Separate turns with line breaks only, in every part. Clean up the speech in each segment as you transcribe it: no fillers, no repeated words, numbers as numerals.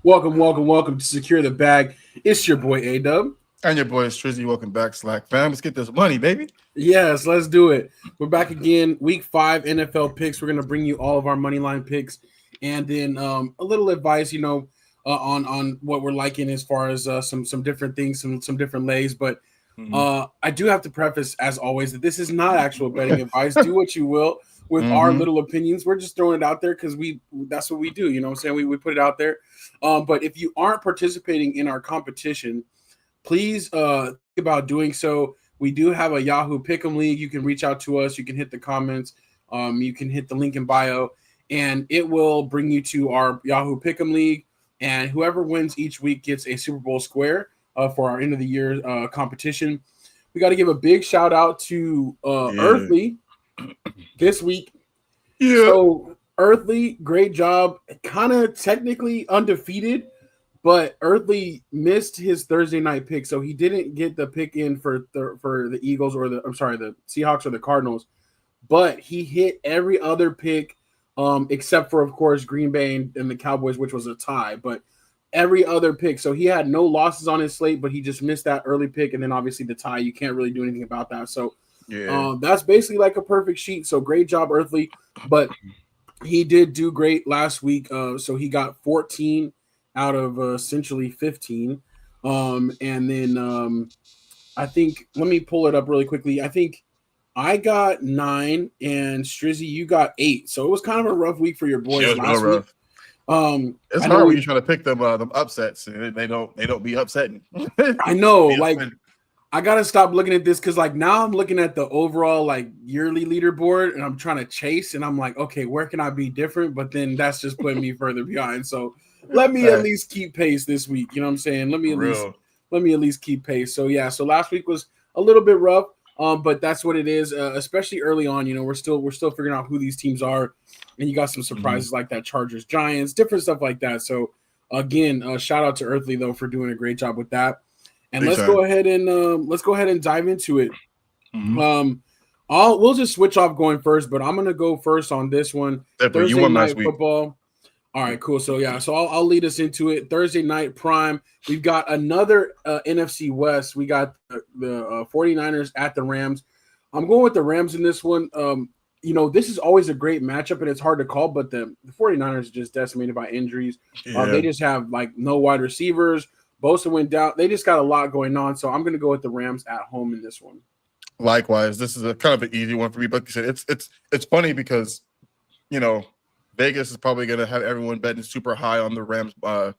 Welcome to Secure the Bag. It's your boy A-Dub.
And your boy Strizzy. Welcome back, SLAC fam. Let's get this money, baby.
Yes, let's do it. We're back again. Week 5 NFL picks. We're going to bring you all of our money line picks and then a little advice, on what we're liking as far as some different things, some different lays. But I do have to preface, as always, that this is not actual betting advice. Do what you will with our little opinions. We're just throwing it out there because that's what we do. You know what I'm saying? We put it out there. But if you aren't participating in our competition, please think about doing so. We do have a Yahoo Pick'em League. You can reach out to us. You can hit the comments. You can hit the link in bio, and it will bring you to our Yahoo Pick'em League. And whoever wins each week gets a Super Bowl square for our end of the year competition. We got to give a big shout out to Earthly this week.
Yeah.
So Earthly, great job. Kind of technically undefeated, but Earthly missed his Thursday night pick, so he didn't get the pick in for the Eagles the Seahawks or the Cardinals. But he hit every other pick except for, of course, Green Bay and the Cowboys, which was a tie. But every other pick, so he had no losses on his slate, but he just missed that early pick, and then obviously the tie. You can't really do anything about that. So that's basically like a perfect sheet. So great job, Earthly. But he did do great last week. So he got 14 out of essentially 15. And then I think, let me pull it up really quickly. I think I got 9 and Strizzy, you got 8. So it was kind of a rough week for your boys last week.
It's hard when you're trying to pick them upsets. They don't be upsetting.
I know, I gotta stop looking at this because now I'm looking at the overall yearly leaderboard and I'm trying to chase and I'm like, okay, where can I be different? But then that's just putting me further behind. So let me at least keep pace this week. You know what I'm saying? Let me at least keep pace. So yeah, so last week was a little bit rough, but that's what it is. Especially early on, we're still figuring out who these teams are, and you got some surprises like that Chargers, Giants, different stuff like that. So again, shout out to Earthly though for doing a great job with that. And let's go ahead and dive into it. We'll just switch off going first, but I'm gonna go first on this one. Thursday night football. All right, cool. So yeah, so I'll lead us into it. Thursday night prime. We've got another NFC West. We got the 49ers at the Rams. I'm going with the Rams in this one. This is always a great matchup, and it's hard to call, but the 49ers are just decimated by injuries. They just have no wide receivers. Bosa went down. They just got a lot going on, so I'm going to go with the Rams at home in this one.
Likewise, this is a kind of an easy one for me, but like you said, it's funny because Vegas is probably going to have everyone betting super high on the Rams the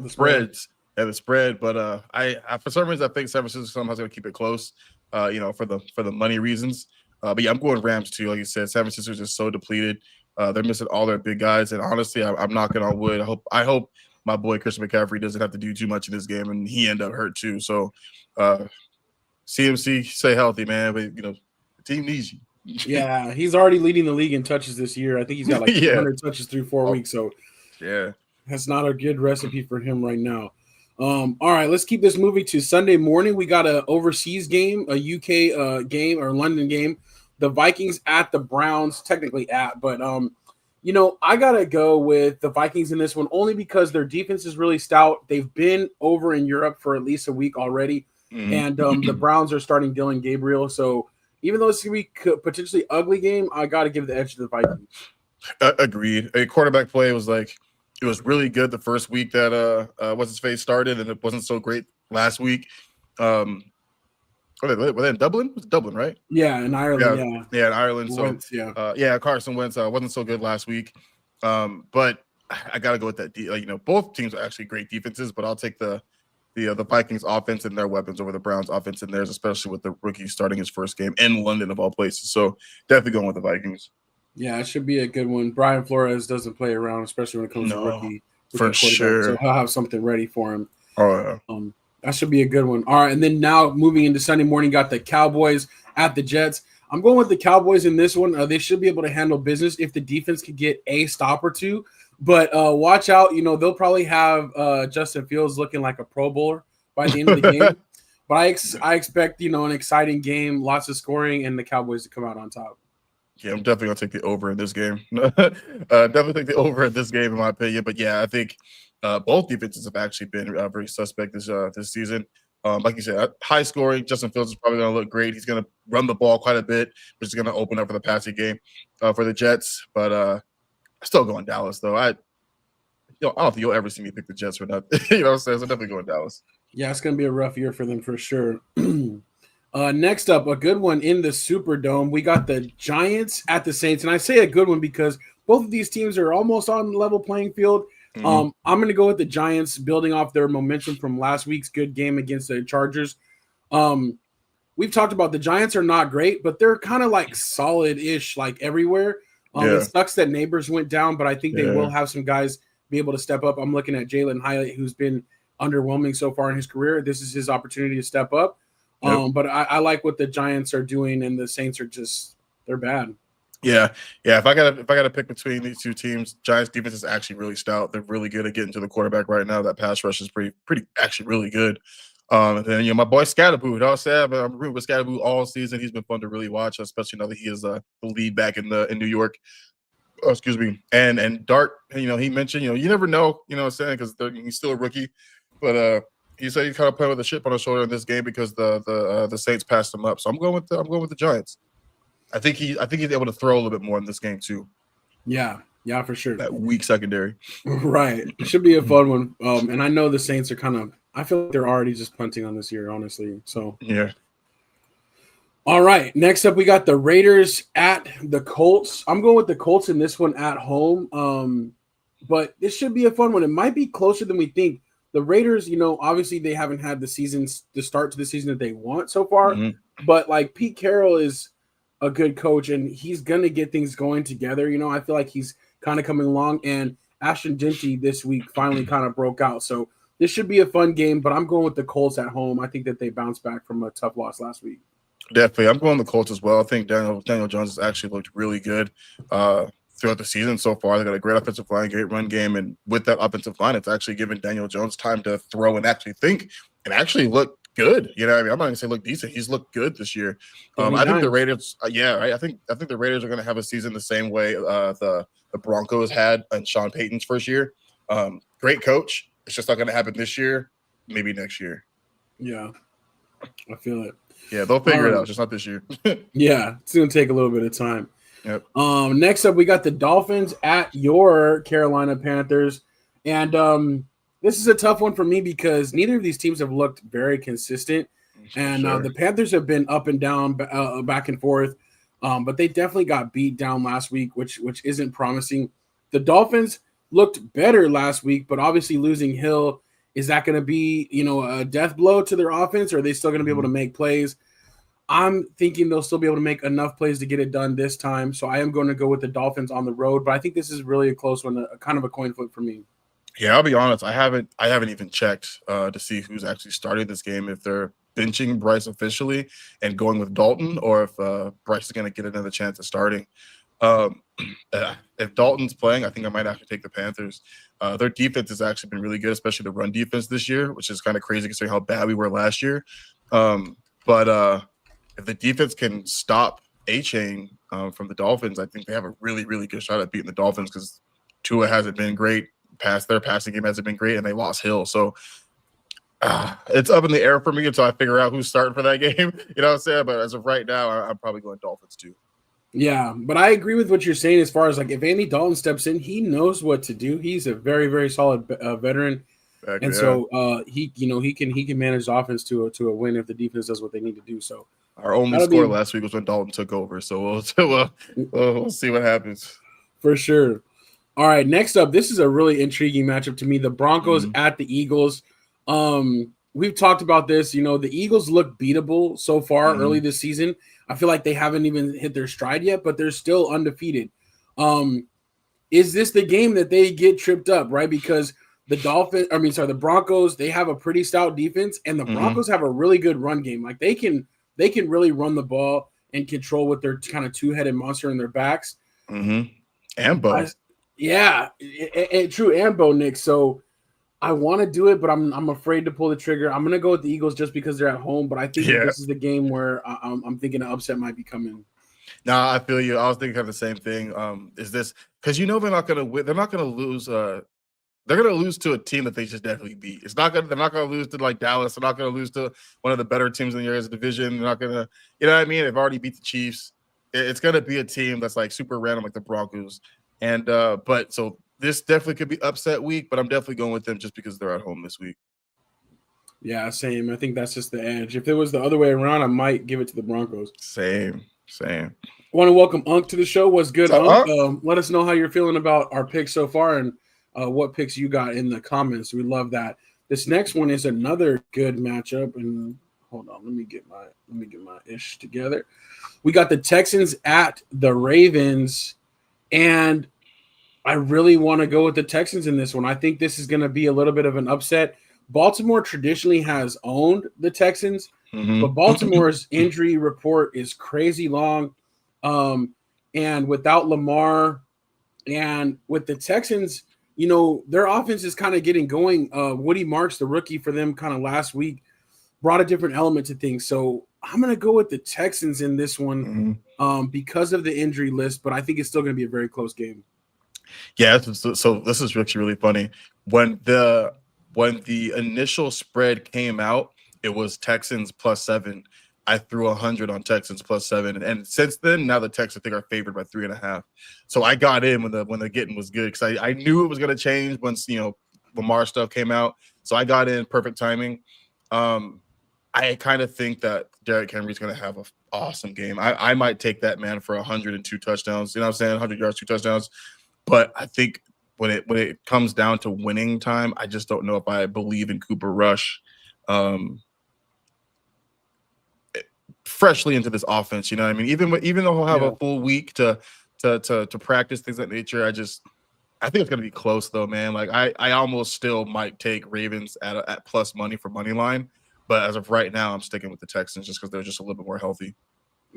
spreads and the spread, but I for some reason I think San Francisco somehow going to keep it close, for the money reasons. But yeah, I'm going Rams too. Like you said, San Francisco is just so depleted. They're missing all their big guys, and honestly, I'm knocking on wood. I hope my boy Christian McCaffrey doesn't have to do too much in this game, and he end up hurt too. So, CMC, stay healthy, man. But the team needs you.
Yeah, he's already leading the league in touches this year. I think he's got 100 touches through 4 weeks. So,
yeah,
that's not a good recipe for him right now. All right, let's keep this moving to Sunday morning. We got an overseas game, a UK game or London game. The Vikings at the Browns, technically but I gotta go with the Vikings in this one only because their defense is really stout. They've been over in Europe for at least a week already, and the Browns are starting Dylan Gabriel. So even though it's gonna be potentially ugly game, I gotta give the edge to the Vikings.
Agreed. A quarterback play was it was really good the first week that what's his face started, and it wasn't so great last week. Were they in Dublin? It was Dublin, right?
Yeah, in Ireland.
Yeah, in Ireland. So
Wentz,
Carson Wentz wasn't so good last week. But I gotta go with that. Both teams are actually great defenses, but I'll take the Vikings offense and their weapons over the Browns offense and theirs, especially with the rookie starting his first game in London of all places. So definitely going with the Vikings.
Yeah, it should be a good one. Brian Flores doesn't play around, especially when it comes to rookie.
For sure.
So he'll have something ready for him.
Oh yeah.
That should be a good one. All right, and then now moving into Sunday morning, got the Cowboys at the Jets. I'm going with the Cowboys in this one. They should be able to handle business if the defense could get a stop or two. But watch out. They'll probably have Justin Fields looking like a Pro Bowler by the end of the game. But I expect, an exciting game, lots of scoring, and the Cowboys to come out on top.
Yeah, I'm definitely gonna take the over in this game. Definitely take the over in this game, in my opinion. But yeah, I think both defenses have actually been very suspect this season. Like you said, high scoring. Justin Fields is probably gonna look great. He's gonna run the ball quite a bit, which is gonna open up for the passing game for the Jets. But still going Dallas though. I don't think you'll ever see me pick the Jets for that. You know what I'm saying? So definitely going Dallas.
Yeah, it's going to be a rough year for them for sure. Next up, a good one in the Superdome. We got the Giants at the Saints. And I say a good one because both of these teams are almost on level playing field. I'm going to go with the Giants, building off their momentum from last week's good game against the Chargers. We've talked about the Giants are not great, but they're kind of like solid-ish, like everywhere. It sucks that Neighbors went down, but I think they will have some guys be able to step up. I'm looking at Jalen Hyatt, who's been underwhelming so far in his career. This is his opportunity to step up. But I like what the Giants are doing, and the Saints are they're bad.
Yeah. If I gotta pick between these two teams, Giants defense is actually really stout. They're really good at getting to the quarterback right now. That pass rush is pretty actually really good. And then my boy Scatterboo. I'll say I'm rooting with Scatterboo all season. He's been fun to really watch, especially now that he is the lead back in New York. Oh, excuse me. And Dart, he mentioned, you never know, what I'm saying, because he's still a rookie, but he said he kind of played with a chip on his shoulder in this game because the Saints passed him up. So I'm going with the Giants. I think he's able to throw a little bit more in this game too.
Yeah, for sure.
That weak secondary.
Right. It should be a fun one. And I know the Saints are I feel like they're already just punting on this year, honestly. So
yeah.
All right. Next up, we got the Raiders at the Colts. I'm going with the Colts in this one at home. But this should be a fun one. It might be closer than we think. The Raiders, obviously they haven't had the start to the season that they want so far. But like Pete Carroll is a good coach, and he's gonna get things going together. I feel like he's kind of coming along, and Ashton Genty this week finally kind of broke out. So this should be a fun game, but I'm going with the Colts at home. I think that they bounced back from a tough loss last week.
Definitely. I'm going the Colts as well. I think Daniel Jones has actually looked really good throughout the season so far. They got a great offensive line, great run game, and with that offensive line, it's actually given Daniel Jones time to throw and actually think and actually look good. I'm not going to say look decent. He's looked good this year. I think the Raiders, right? I think the Raiders are going to have a season the same way the Broncos had in Sean Payton's first year. Great coach. It's just not going to happen this year. Maybe next year.
Yeah, I feel it.
Yeah, they'll figure it out. Just not this year.
Yeah, it's going to take a little bit of time.
Yep.
Next up, we got the Dolphins at your Carolina Panthers. And this is a tough one for me because neither of these teams have looked very consistent. And the Panthers have been up and down, back and forth. But they definitely got beat down last week, which isn't promising. The Dolphins looked better last week, but obviously losing Hill, is that going to be, a death blow to their offense, or are they still going to be able to make plays? I'm thinking they'll still be able to make enough plays to get it done this time. So I am going to go with the Dolphins on the road, but I think this is really a close one, a kind of a coin flip for me.
Yeah, I'll be honest. I haven't even checked to see who's actually starting this game, if they're benching Bryce officially and going with Dalton, or if Bryce is going to get another chance at starting. If Dalton's playing, I think I might actually take the Panthers. Their defense has actually been really good, especially the run defense this year, which is kind of crazy considering how bad we were last year. But if the defense can stop A-Chain from the Dolphins, I think they have a really, really good shot at beating the Dolphins because Tua hasn't been great. Their passing game hasn't been great, and they lost Hill. So it's up in the air for me until I figure out who's starting for that game. You know what I'm saying? But as of right now, I'm probably going Dolphins too.
Yeah, but I agree with what you're saying as far as like if Andy Dalton steps in, he knows what to do. He's a very, very solid veteran. So he can manage the offense to a win if the defense does what they need to do. So
our only score last week was when Dalton took over. So we'll see what happens.
For sure. All right, next up, this is a really intriguing matchup to me. The Broncos at the Eagles. We've talked about this. The Eagles look beatable so far early this season. I feel like they haven't even hit their stride yet, but they're still undefeated. Is this the game that they get tripped up, right? Because the Broncos, they have a pretty stout defense, and the Broncos have a really good run game. Like they can really run the ball and control with their kind of two-headed monster in their backs.
And Bo.
True, and Bo, Nick. So I want to do it, but I'm afraid to pull the trigger. I'm going to go with the Eagles just because they're at home, but I think this is the game where I'm thinking an upset might be coming.
Nah, I feel you. I was thinking of the same thing. Is this because they're not gonna win, they're not gonna lose. They're gonna lose to a team that they just definitely beat. It's not gonna. They're not gonna lose to like Dallas. They're not gonna lose to one of the better teams in the area's division. They're not gonna. You know what I mean? They've already beat the Chiefs. It's gonna be a team that's like super random, like the Broncos. And but so this definitely could be upset week. But I'm definitely going with them just because they're at home this week.
Yeah, same. I think that's just the edge. If it was the other way around, I might give it to the Broncos.
Same.
I want to welcome Unk to the show. What's good,
What's
Unk? Let us know how you're feeling about our picks so far and what picks you got in the comments. We love that. This next one is another good matchup. And hold on, let me get my ish together. We got the Texans at the Ravens, and I really want to go with the Texans in this one. I think this is going to be a little bit of an upset. Baltimore traditionally has owned the Texans, but Baltimore's injury report is crazy long. And without Lamar and with the Texans, their offense is kind of getting going. Woody Marks, the rookie for them kind of last week, brought a different element to things. So I'm going to go with the Texans in this one because of the injury list, but I think it's still going to be a very close game.
Yeah, so this is actually really funny. When the initial spread came out, it was Texans +7. I threw 100 on Texans +7, and since then, now the Texans I think are favored by 3.5. So I got in when the getting was good because I knew it was going to change once Lamar stuff came out. So I got in perfect timing. I kind of think that Derrick Henry's going to have an awesome game. I might take that man for 102 touchdowns. You know what I'm saying? 100 yards, 2 touchdowns. But I think when it comes down to winning time, I just don't know if I believe in Cooper Rush freshly into this offense. You know what I mean? Even though he'll have a full week to practice things of that nature, I think it's gonna be close though, man. Like I almost still might take Ravens at plus money for money line, but as of right now, I'm sticking with the Texans just because they're just a little bit more healthy.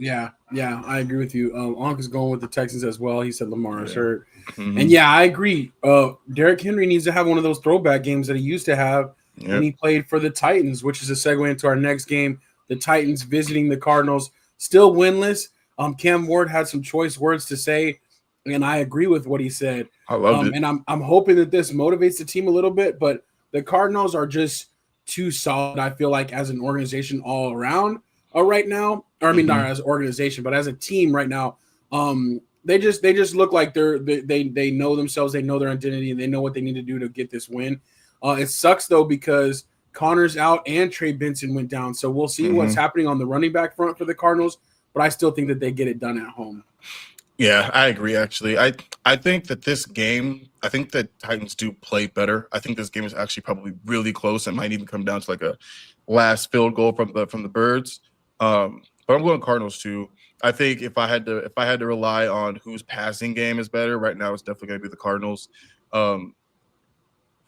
Yeah, I agree with you. Onk is going with the Texans as well. He said Lamar is hurt. And I agree. Derrick Henry needs to have one of those throwback games that he used to have when he played for the Titans, which is a segue into our next game. The Titans visiting the Cardinals, still winless. Cam Ward had some choice words to say, and I agree with what he said.
I loved it.
And I'm hoping that this motivates the team a little bit, but the Cardinals are just too solid, I feel like, as an organization all around. Right now, or I mean, not as an organization, but as a team right now, they just look like they know themselves, they know their identity, and they know what they need to do to get this win. It sucks though because Connor's out and Trey Benson went down, so we'll see what's happening on the running back front for the Cardinals. But I still think that they get it done at home.
Yeah, I agree. Actually, I think that this game, I think that Titans do play better. I think this game is actually probably really close. It might even come down to like a last field goal from the Birds. But I'm going Cardinals too. I think if I had to rely on whose passing game is better right now, it's definitely going to be the Cardinals.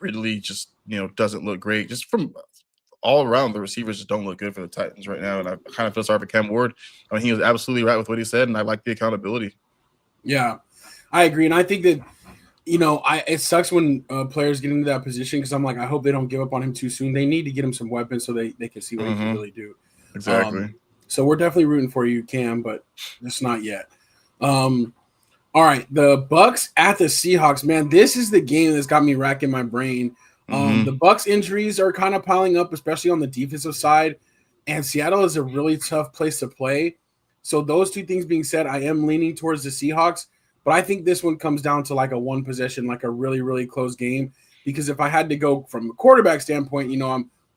Ridley just doesn't look great. Just from all around, the receivers just don't look good for the Titans right now, and I kind of feel sorry for Cam Ward. I mean, he was absolutely right with what he said, and I like the accountability.
Yeah, I agree, and I think that it sucks when players get into that position because I'm like, I hope they don't give up on him too soon. They need to get him some weapons so they can see what he can really do.
Exactly.
So we're definitely rooting for you, Cam, but just not yet. All right, the Bucks at the Seahawks, man. This is the game that's got me racking my brain. The Bucks injuries are kind of piling up, especially on the defensive side, and Seattle is a really tough place to play. So those two things being said, I am leaning towards the Seahawks, but I think this one comes down to like a one possession, like a really, really close game. Because if I had to go from a quarterback standpoint,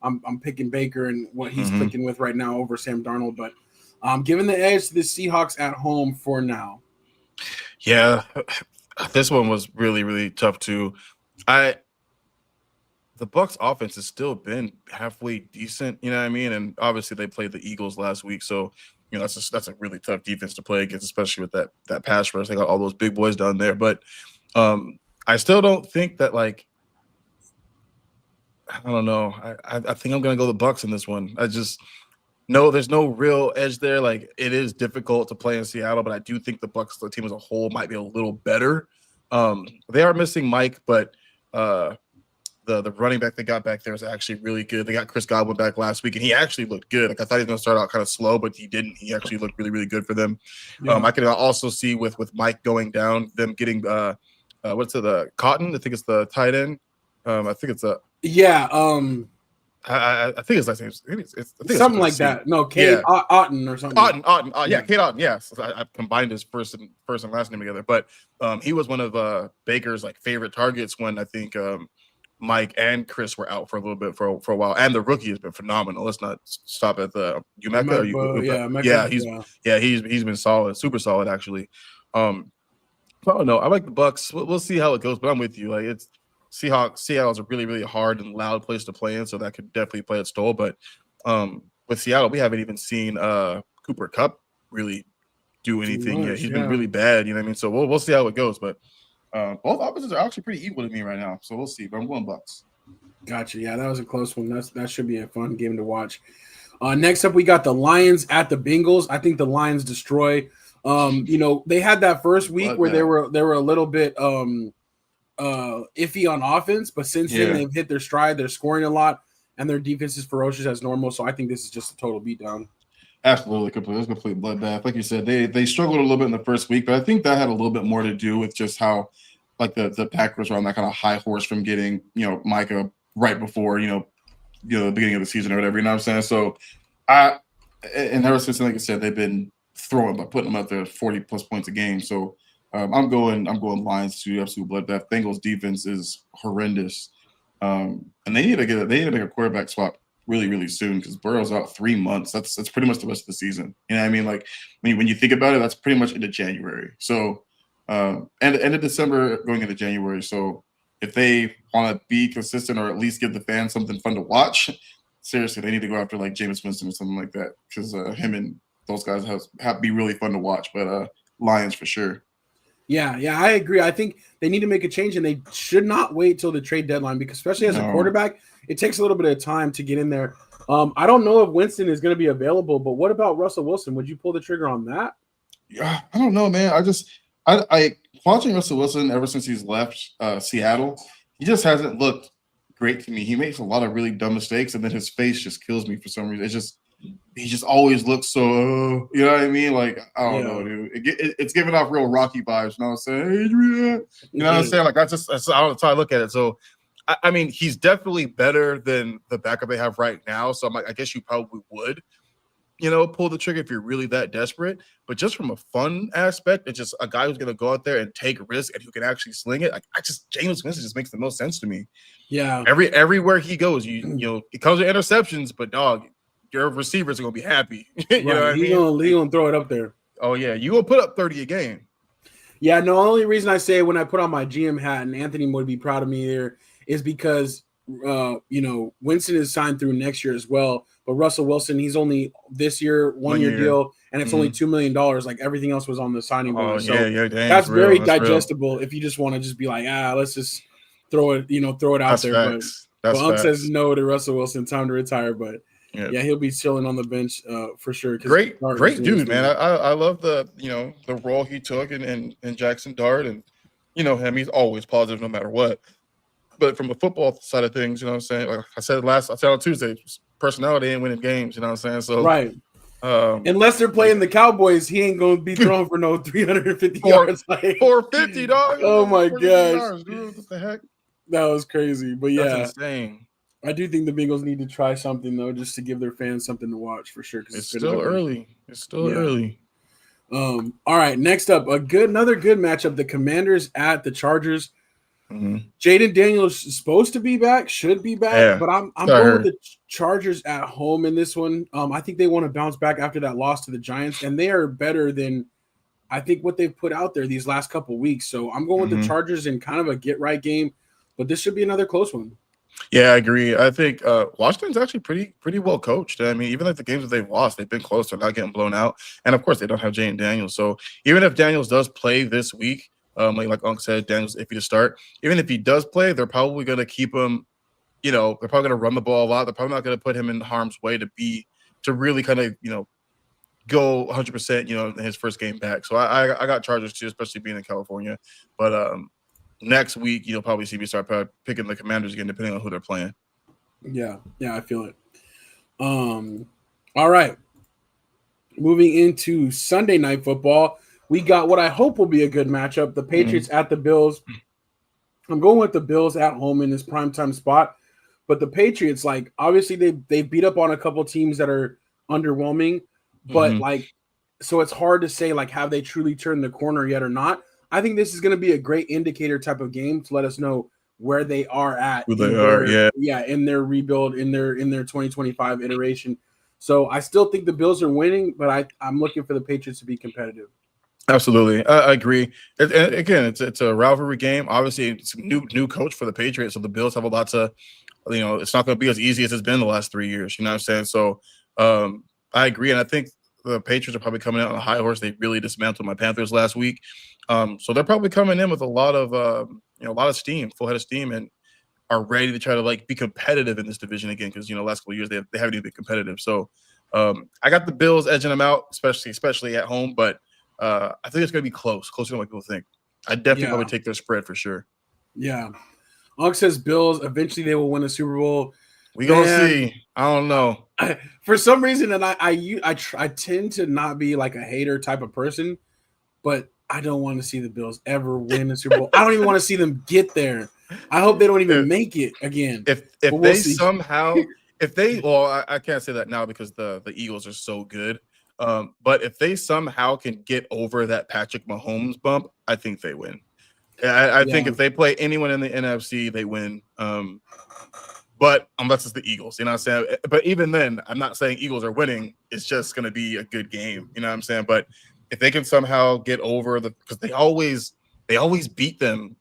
I'm picking Baker and what he's clicking with right now over Sam Darnold, but I'm giving the edge to the Seahawks at home for now.
Yeah, this one was really, really tough too. The Bucks offense has still been halfway decent, you know what I mean? And obviously they played the Eagles last week, so that's a really tough defense to play against, especially with that pass rush. They got all those big boys down there, but I still don't think that like. I don't know. I think I'm gonna go the Bucks in this one. There's no real edge there. Like it is difficult to play in Seattle, but I do think the Bucks, the team as a whole, might be a little better. They are missing Mike, but The running back they got back there is actually really good. They got Chris Godwin back last week, and he actually looked good. Like I thought he was going to start out kind of slow, but he didn't. He actually looked really, really good for them.
Yeah.
I can also see with Mike going down, them getting the Cotton. I think it's the tight end. I think it's a
yeah.
I think his last name. I think
something like that. No, Kate Otten or something.
Otten. Yeah, Kate Otten. Yes, I combined his first and last name together. But he was one of Baker's like favorite targets when I think Mike and Chris were out for a little bit for a while, and the rookie has been phenomenal. Let's not stop at the he's been solid, super solid actually. I don't know. I like the Bucks. We'll see how it goes, but I'm with you. Like it's Seattle's a really, really hard and loud place to play in, so that could definitely play its toll. But with Seattle, we haven't even seen Cooper Kupp really do anything yet. He's been really bad, you know what I mean? So we'll see how it goes. But both opposites are actually pretty equal to me right now, so we'll see. But I'm going Bucks.
Gotcha. Yeah, that was a close one. That should be a fun game to watch. Next up, we got the Lions at the Bengals. I think the Lions destroy. They had that first week where they were a little bit iffy on offense, but since then they've hit their stride. They're scoring a lot, and their defense is ferocious as normal. So I think this is just a total beatdown.
Absolutely, complete. It was a complete bloodbath. Like you said, they struggled a little bit in the first week, but I think that had a little bit more to do with just how like the Packers were on that kind of high horse from getting Micah right before the beginning of the season or whatever. You know what I'm saying? So and ever since, like I said, they've been throwing, but putting them up there 40+ points a game. So I'm going Lions to absolute bloodbath. Bengals defense is horrendous, and they need to make a quarterback swap really, really soon because Burrow's out 3 months. That's pretty much the rest of the season. You know what I mean? Like when you think about it, that's pretty much into January. So end of December going into January. So if they want to be consistent or at least give the fans something fun to watch, seriously, they need to go after like Jameis Winston or something like that because him and those guys have to be really fun to watch. But Lions for sure.
Yeah, I agree. I think they need to make a change, and they should not wait till the trade deadline because, especially as a quarterback, it takes a little bit of time to get in there. I don't know if Winston is going to be available, but what about Russell Wilson? Would you pull the trigger on that?
Yeah, I don't know, man. I watching Russell Wilson ever since he's left Seattle, he just hasn't looked great to me. He makes a lot of really dumb mistakes, and then his face just kills me for some reason. He just always looks so, you know what I mean? Like, I don't know, dude. It's giving off real Rocky vibes. You know what I'm saying? Adrian. You know what I'm saying? Like, that's how I look at it. So, I mean, he's definitely better than the backup they have right now. So, I'm like, I guess you probably would, pull the trigger if you're really that desperate. But just from a fun aspect, it's just a guy who's going to go out there and take risk and who can actually sling it. Like, Jameis Winston just makes the most sense to me.
Yeah.
Everywhere he goes, it comes with interceptions, but dog, your receivers are gonna be happy. You know what I mean?
He's gonna throw it up there.
Oh yeah, you gonna put up 30 a game.
Yeah, no. The only reason I say when I put on my GM hat, and Anthony would be proud of me there, is because Winston is signed through next year as well. But Russell Wilson, he's only this year, one year deal, and it's only $2 million. Like everything else was on the signing bonus. So that's very digestible. If you just want to just be like, let's just throw it out there. But Unc says no to Russell Wilson, time to retire. But yeah, he'll be chilling on the bench for sure.
Great dude, man. I love the the role he took in Jackson Dart, and him. He's always positive no matter what. But from a football side of things, you know what I'm saying? Like I said on Tuesday, personality ain't winning games. You know what I'm saying? So
right. Unless they're playing the Cowboys, he ain't gonna be throwing for no 350 yards. Like
450, dog.
Oh my gosh,
dude, what the heck?
That was crazy. But yeah,
that's insane.
I do think the Bengals need to try something though, just to give their fans something to watch for sure.
It's still early.
All right, next up, another good matchup: the Commanders at the Chargers. Jaden Daniels is supposed to be back, should be back, but I'm going with the Chargers at home in this one. I think they want to bounce back after that loss to the Giants, and they are better than I think what they've put out there these last couple weeks. So I'm going with the Chargers in kind of a get right game, but this should be another close one.
Yeah, I agree. I think Washington's actually pretty well coached. I mean, even like the games that they've lost, they've been close. They're not getting blown out. And, of course, they don't have Jaden Daniels. So even if Daniels does play this week, like Unc said, Daniels iffy to start. Even if he does play, they're probably going to keep him, they're probably going to run the ball a lot. They're probably not going to put him in harm's way to really kind of, go 100%, in his first game back. So I got Chargers too, especially being in California. But, next week you'll probably see me start picking the Commanders again, depending on who they're playing.
Yeah, I feel it. All right. Moving into Sunday Night Football, we got what I hope will be a good matchup. The Patriots at the Bills. I'm going with the Bills at home in this primetime spot. But the Patriots, like, obviously they beat up on a couple teams that are underwhelming. But, like, so it's hard to say, like, have they truly turned the corner yet or not? I think this is going to be a great indicator type of game to let us know where they are at.
Who they are,
in their rebuild, in their 2025 iteration. So I still think the Bills are winning, but I'm looking for the Patriots to be competitive.
Absolutely, I agree. And again, it's a rivalry game. Obviously, it's a new coach for the Patriots, so the Bills have a lot to, it's not going to be as easy as it's been the last 3 years. You know what I'm saying? So I agree, and I think the Patriots are probably coming out on a high horse. They really dismantled my Panthers last week, so they're probably coming in with a lot of steam, full head of steam, and are ready to try to like be competitive in this division again because last couple of years they haven't even been competitive. So I got the Bills edging them out, especially at home, but I think it's going to be closer than what people think. I definitely probably take their spread for sure.
Yeah. Alex says Bills, eventually they will win a Super Bowl.
We going to see. I don't know.
For some reason, and I tend to not be like a hater type of person, but I don't want to see the Bills ever win a Super Bowl. I don't even want to see them get there. I hope they don't even make it again.
If they somehow – I can't say that now because the Eagles are so good. But if they somehow can get over that Patrick Mahomes bump, I think they win. I think if they play anyone in the NFC, they win. But unless it's the Eagles, you know what I'm saying? But even then, I'm not saying Eagles are winning. It's just going to be a good game, you know what I'm saying? But if they can somehow get over because they always beat them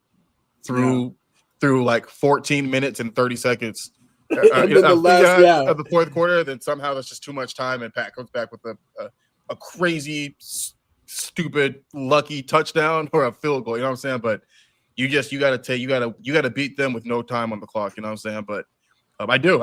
through like 14 minutes and 30 seconds. Of the fourth quarter, then somehow there's just too much time, and Pat comes back with a crazy, stupid, lucky touchdown or a field goal. You know what I'm saying? But you got to beat them with no time on the clock. You know what I'm saying? But I do.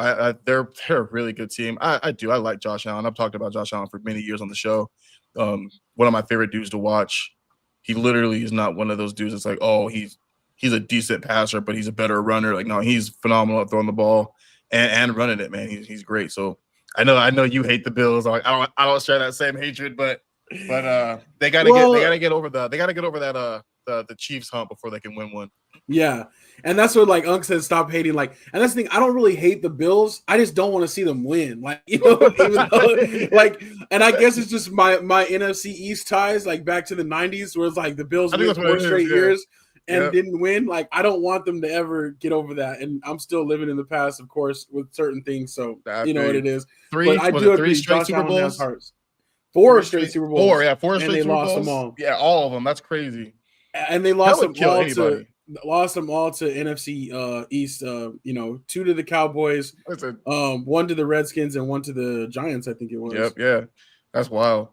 They're a really good team. I do. I like Josh Allen. I've talked about Josh Allen for many years on the show. One of my favorite dudes to watch. He literally is not one of those dudes that's like, oh, he's a decent passer, but he's a better runner. Like, no, he's phenomenal at throwing the ball. And running it, man, he's great. So I know you hate the Bills. I don't share that same hatred, but they gotta get over the Chiefs hump before they can win one.
Yeah, and that's what like Unc said. Stop hating. Like, and that's the thing. I don't really hate the Bills. I just don't want to see them win. Like, even though, like, and I guess it's just my NFC East ties, like back to the '90s, where it's like the Bills win 4 straight years. And didn't win. Like, I don't want them to ever get over that. And I'm still living in the past, of course, with certain things. So you know what it is. But I do agree.
Straight Super Bowls.
4 straight Super Bowls.
4 straight
and they
Super
lost
Bowls.
them all.
Yeah, all of them. That's crazy.
And they lost them all to NFC East. 2 to the Cowboys, 1 to the Redskins, and 1 to the Giants. I think it was.
Yep. Yeah, that's wild.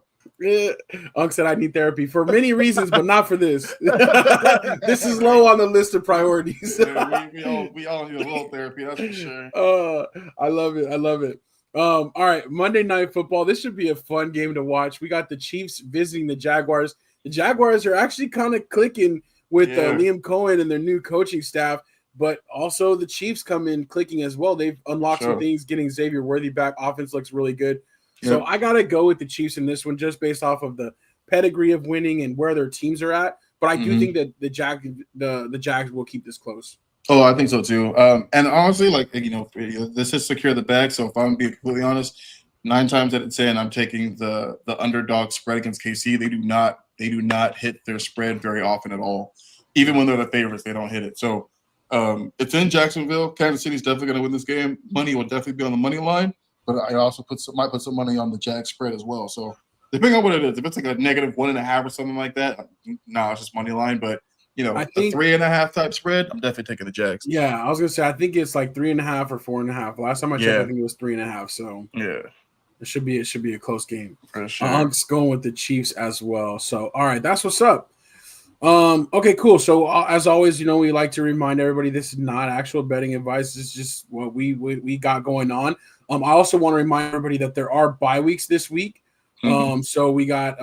Unc said I need therapy for many reasons, but not for this. This is low on the list of priorities.
we all need a little therapy, that's for sure.
I love it. All right, Monday Night Football. This should be a fun game to watch. We got the Chiefs visiting the Jaguars. The Jaguars are actually kind of clicking with Liam Cohen and their new coaching staff, but also the Chiefs come in clicking as well. They've unlocked some things, getting Xavier Worthy back. Offense looks really good. So I got to go with the Chiefs in this one just based off of the pedigree of winning and where their teams are at. But I do think that the Jags will keep this close.
Oh, I think so too. And honestly, like, this is secure the bag. So if I'm being completely honest, 9 times out of 10, I'm taking the underdog spread against KC. They do not hit their spread very often at all. Even when they're the favorites, they don't hit it. So it's in Jacksonville. Kansas City's definitely going to win this game. Money will definitely be on the money line. But I also might put some money on the Jag spread as well. So depending on what it is, if it's like a -1.5 or something like that, it's just money line. But I think a 3.5 type spread, I'm definitely taking the Jags.
Yeah, I was gonna say I think it's like 3.5 or 4.5. Last time I checked, I think it was 3.5. So
yeah,
it should be a close game.
For sure.
I'm just going with the Chiefs as well. So all right, that's what's up. Okay, cool. So as always, we like to remind everybody this is not actual betting advice. It's just what we got going on. I also want to remind everybody that there are bye weeks this week. So we got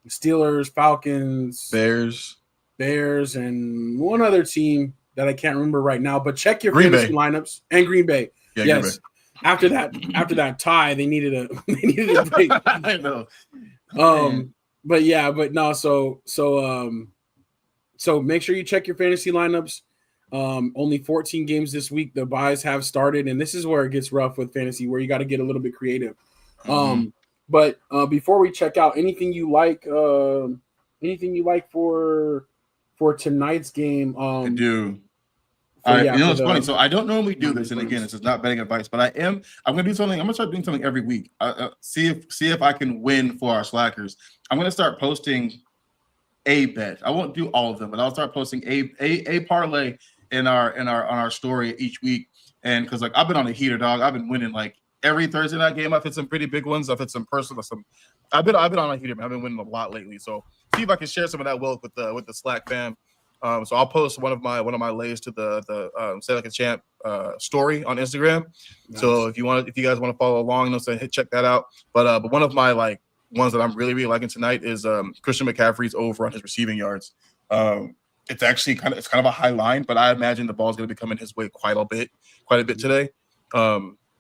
Steelers, Falcons,
Bears,
Bears, and one other team that I can't remember right now. But check your
Green
fantasy
Bay.
lineups and Green Bay.
Yeah,
yes.
Green Bay.
After that tie, they needed a break.
I know.
But yeah, but no. So make sure you check your fantasy lineups. Only 14 games this week. The buys have started, and this is where it gets rough with fantasy, where you got to get a little bit creative. But before we check out, anything you like for tonight's game?
I do. It's funny. So I don't normally do this, and again, this is not betting advice, but I'm going to do something. I'm going to start doing something every week. See if I can win for our slackers. I'm going to start posting a bet. I won't do all of them, but I'll start posting a parlay on our story each week. And because like I've been on a heater, dog. I've been winning like every Thursday night game. I've hit some pretty big ones. I've hit some personal. I've been on a heater, man. I've been winning a lot lately. So see if I can share some of that wealth with the SLAC fam. So I'll post one of my lays to the Say Like a Champ story on Instagram. Nice. So if you guys want to follow along, check that out. But one of my like ones that I'm really, really liking tonight is Christian McCaffrey's over on his receiving yards. It's actually kind of a high line, but I imagine the ball's going to be coming his way quite a bit today.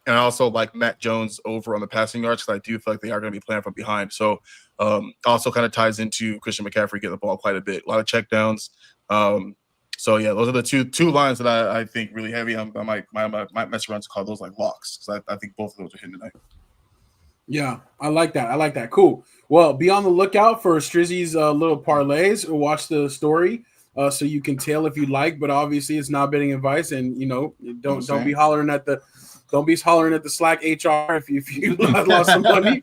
And I also like Matt Jones over on the passing yards because I do feel like they are going to be playing from behind. So also kind of ties into Christian McCaffrey getting the ball quite a bit, a lot of checkdowns. So yeah, those are the two lines that I think really heavy. I might mess around to call those like locks because I think both of those are hitting tonight.
Yeah, I like that. Cool. Well, be on the lookout for Strizzy's little parlays or watch the story so you can tell if you like. But obviously, it's not betting advice, and don't be hollering at the SLAC HR if you lost some money.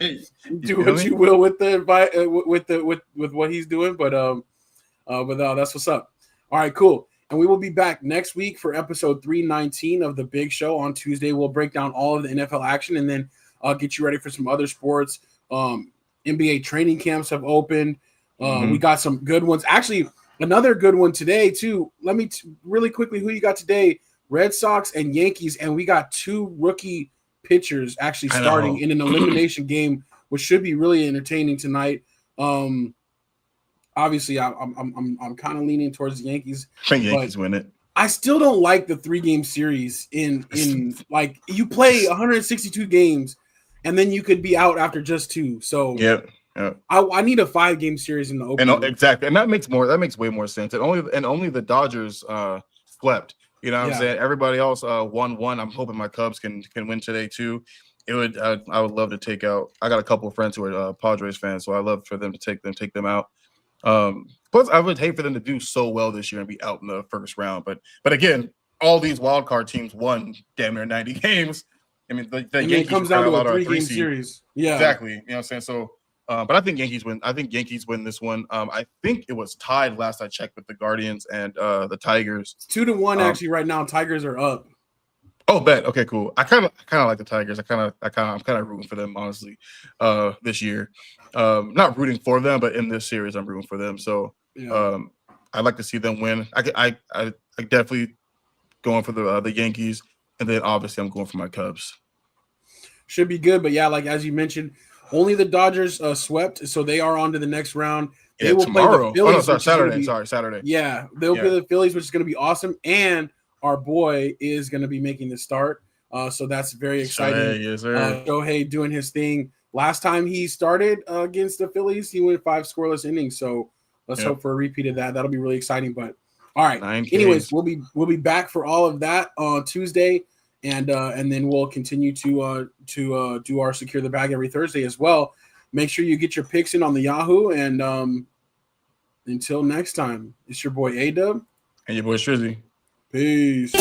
Do what you will with the advice with what he's doing. But that's what's up. All right, cool. And we will be back next week for episode 319 of the Big Show on Tuesday. We'll break down all of the NFL action and then I'll get you ready for some other sports. NBA training camps have opened. We got some good ones. Actually, another good one today, too. Let me really quickly, who you got today? Red Sox and Yankees, and we got two rookie pitchers actually starting in an elimination game, which should be really entertaining tonight. Obviously, I'm kind of leaning towards the Yankees.
I think Yankees win it.
I still don't like the 3-game series in like you play 162 games and then you could be out after just 2. So
yeah.
I need a 5-game series in the open.
And exactly, and that makes way more sense. And only the Dodgers swept. You know what I'm saying? Everybody else won. I'm hoping my Cubs can win today too. I would love to take out. I got a couple of friends who are Padres fans, so I love for them to take them out. Plus, I would hate for them to do so well this year and be out in the first round. But again, all these wild card teams won damn near 90 games. I mean, the Yankees
comes down to a 3-game series. Yeah,
exactly. You know what I'm saying? So, but I think Yankees win. I think Yankees win this one. I think it was tied last I checked with the Guardians and the Tigers.
It's 2-1 actually right now. Tigers are up.
Oh, bet. Okay, cool. I kind of like the Tigers. I'm kind of rooting for them honestly this year. Not rooting for them, but in this series, I'm rooting for them. So I'd like to see them win. I definitely going for the Yankees, and then obviously I'm going for my Cubs.
Should be good, but yeah, like as you mentioned, only the Dodgers swept, so they are on to the next round. They will
tomorrow.
Play the Phillies,
Saturday.
Yeah, they'll play the Phillies, which is going to be awesome, and our boy is going to be making the start. So that's very exciting.
Yes, sir.
Shohei doing his thing. Last time he started against the Phillies, he went 5 scoreless innings. So let's hope for a repeat of that. That'll be really exciting. But all right. Anyways, we'll be back for all of that on Tuesday, and then we'll continue to do our Secure the Bag every Thursday as well. Make sure you get your picks in on the Yahoo. And until next time, it's your boy A-Dub
and your boy Strizzy.
Peace.